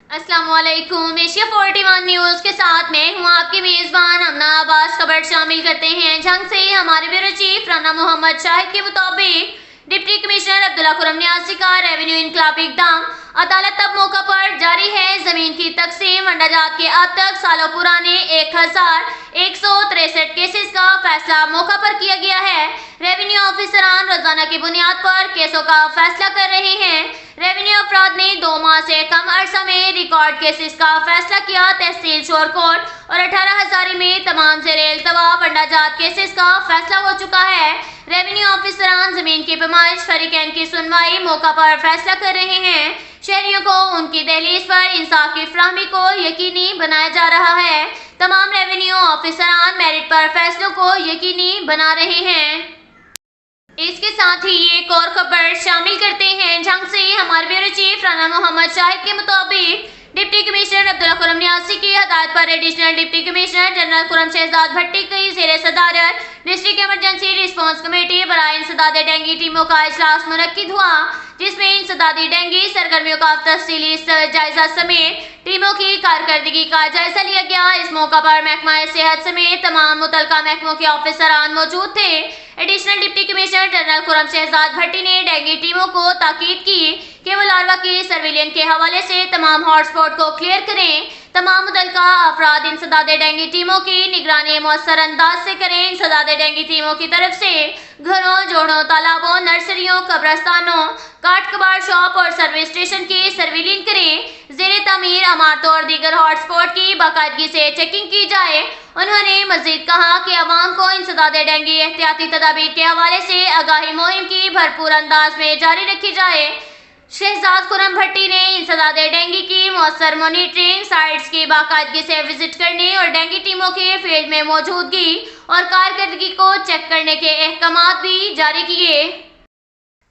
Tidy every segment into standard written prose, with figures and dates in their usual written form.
अस्सलाम वालेकुम। Asia 41 news के साथ मैं हूँ आपकी मेज़बान अमना अब्बास। खबर शामिल करते हैं जंग से। हमारे ब्यूरो चीफ राना मोहम्मद शाहिद के मुताबिक डिप्टी कमिश्नर अब्दुल्ला खुर्रम नियाज़ी का रेवेन्यू इनकलाबी इक़दाम। अदालत तब मौका पर जारी है। ज़मीन की तकसीम वंडाजात के अब तक सालों पुराने 1163 केसेस का फैसला मौका पर किया गया है। रेवेन्यू ऑफिसरान रोजाना की बुनियाद पर केसों का फैसला कर रहे हैं। रेवेन्यू अफराद ने 2 माह से कम अरसा में रिकॉर्ड केसेस का फैसला किया। तहसील शोरकोट और 18 हजारी में तमाम ज़ेरे इल्तवा वंडाजात केसेस का फैसला हो चुका है। रेवेन्यू ऑफिसरान जमीन की पैमाइश फरीकैन की सुनवाई मौका पर फैसला कर रहे हैं। शहरियों को उनकी दहलीज पर इंसाफ की फराहमी को यकीनी बनाया जा रहा है। तमाम रेवेन्यू ऑफिसरान मेरिट पर फैसलों को यकीनी बना रहे हैं। इसके साथ ही एक और खबर शामिल करते हैं जंग से। हमारे ब्यूरो चीफ राना मोहम्मद शाहिद के मुताबिक डिप्टी कमिश्नर अब्दुल्ला खुर्रम नियाज़ी की हदायत पर additional deputy commissioner general Khurram Shahzad Bhatti की ज़ेरे सदारत डिस्ट्रिक्ट इमरजेंसी रिस्पांस कमेटी बराए इंसदादे डेंगू टीमों का इजलास मुनक्किद हुआ, जिसमें इंसदादी डेंगू सरगर्मियों का तफसीली जायजा समेत टीमों की कारकर्दगी का जायजा लिया गया। इस मौका पर महकमा सेहत समेत तमाम मुतलका महकमों के ऑफिसरान मौजूद थे। Additional deputy commissioner general Khurram Shahzad Bhatti ने डेंगू टीमों को ताकीद की कि वो लार्वा की सर्विलियन के हवाले से तमाम हॉटस्पॉट को क्लियर करें। तमाम मुतलका अफराद इंसदादे डेंगू टीमों की निगरानी मौसर अंदाज से करें। इंसदादे डेंगू टीमों की तरफ से घरों, जोड़ों, तालाबों, नर्सरियों, कब्रस्तानों, काट कबाड़ शॉप और सर्विस स्टेशन की सर्विलियन करें। ज़ेरे तामीर इमारतों और दीगर हॉटस्पॉट की बाकायदगी से चेकिंग की जाए। उन्होंने मजीद कहा कि अवाम को इंसदादे डेंगू एहतियाती तदाबीर के हवाले से आगाही मुहिम की भरपूर अंदाज में जारी रखी जाए। शहजाद खुर्रम भट्टी ने इंसदादे डेंगू की मौसर मॉनिटरिंग साइट्स की बाकायदगी से विजिट करने और डेंगू टीमों के फील्ड में मौजूदगी और कारकर्दगी को चेक करने के अहकामात भी जारी किए।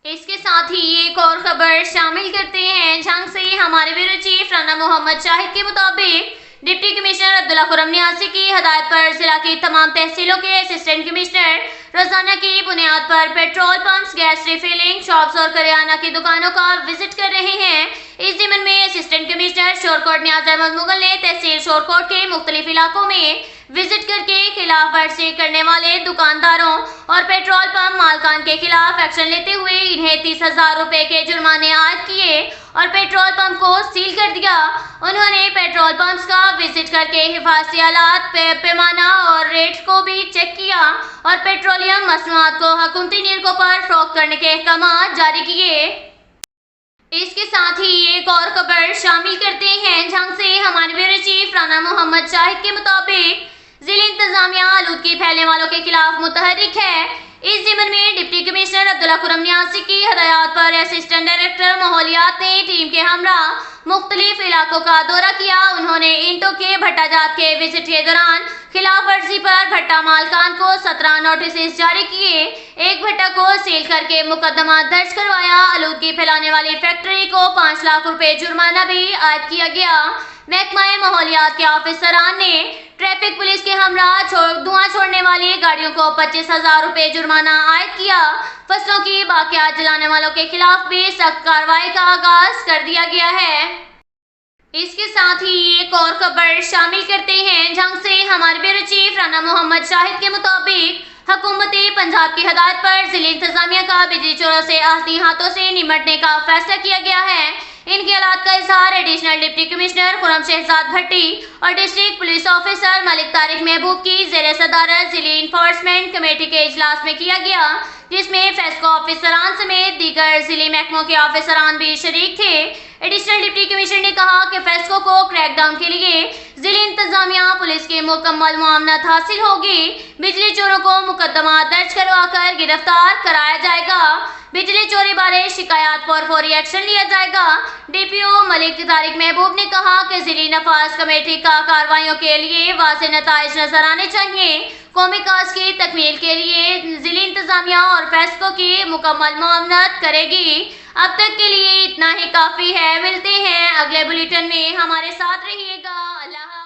इसके साथ ही एक और खबर शामिल करते हैं जंग से। हमारे ब्यूरो चीफ राना मोहम्मद शाहिद के मुताबिक डिप्टी कमिश्नर अब्दुल्ला खुर्रम नियाज़ी की हदायत पर जिला की तमाम तहसीलों के असिस्टेंट कमिश्नर रोजाना की बुनियाद पर petrol pumps, gas refilling shops और करियाना की दुकानों का विजिट कर रहे हैं। इस जिम्न में असिस्टेंट कमिश्नर शोरकोट नियाज़ अहमद मुगल ने तहसील शोरकोट के मुख्तलिफ इलाकों में विजिट करके खिलाफ वर्जी करने वाले दुकानदारों और पेट्रोल पंप मालकान के खिलाफ एक्शन लेते हुए इन्हें 30,000 रुपए के जुर्माने आयद किए और पेट्रोल पंप को सील कर दिया। उन्होंने पेट्रोल पंप्स का विजिट करके हिफाजती आलात, पैमाना और रेट को भी चेक किया और पेट्रोलियम मसनूआत को हुकूमती निर्गों पर फरोख्त करने के अहकामात जारी किए। इसके साथ ही एक और खबर शामिल करते हैं जंग से। हमारे ब्यूरो चीफ राना मोहम्मद शाहिद के मुताबिक जिला इंतजामिया आलूदगी फैलने वालों के खिलाफ मुतहरिक है। इस जिम्न में डिप्टी कमिश्नर अब्दुल्ला खुर्रम नियाज़ी की हदायत पर असिस्टेंट डायरेक्टर माहौलियात ने टीम के हमरा मुख्तलिफ इलाकों का दौरा किया। उन्होंने ईंटों के भट्टाजात के विजिट के दौरान खिलाफ वर्जी पर भट्टा मालकान को 17 नोटिस जारी किए। एक भट्टा को सील करके मुकदमा दर्ज करवाया। आलूदगी फैलाने वाली फैक्ट्री को 5 लाख रुपए जुर्माना भी आयद किया गया। महकमा माहौलियात के ऑफिसरान ने ट्रैफिक पुलिस के हमरा धुआं छोड़ने वाली गाड़ियों को 25,000 रुपए जुर्माना आयद किया। फसलों की बाकियात जलाने वालों के खिलाफ भी सख्त कार्रवाई का आगाज कर दिया गया है। इसके साथ ही एक और खबर शामिल करते हैं जंग से। हमारे ब्यूरो चीफ राना मोहम्मद शाहिद के मुताबिक हुकूमती पंजाब की हदायत पर जिला इंतजामिया का बिजली चोरों से आहती हाथों से निपटने का फैसला किया गया है। इनके हालात का इजहार additional deputy commissioner Khurram Shahzad Bhatti और district police officer Malik Tariq Mehboob की ज़ेरे सदारत जिला इन्फोर्समेंट कमेटी के इजलास में किया गया, जिसमें फेस्को ऑफिसरान समेत दीगर जिले महकमों के ऑफिसरान भी शरीक थे। एडिशनल डिप्टी कमिश्नर ने कहा कि फेस्को को क्रैकडाउन के लिए जिला इंतजामिया पुलिस की मुकम्मल मुआवनत हासिल होगी। बिजली चोरों को मुकदमा दर्ज करवाकर गिरफ्तार कराया जाएगा। बिजली चोरी बारे शिकायत पर फौरी एक्शन लिया जाएगा। डीपीओ मलिक तारिक महबूब ने कहा कि जिली नफाज कमेटी का कार्रवाइयों के लिए वाज़ेह नताइज नजर आने चाहिए। कौमी काज की तकमील के लिए जिला इंतजामिया और फेस्को की मुकम्मल मुआवनत करेगी। अब तक के लिए इतना ही काफ़ी है। मिलते हैं अगले बुलेटिन में, हमारे साथ रहिएगा। अल्लाह।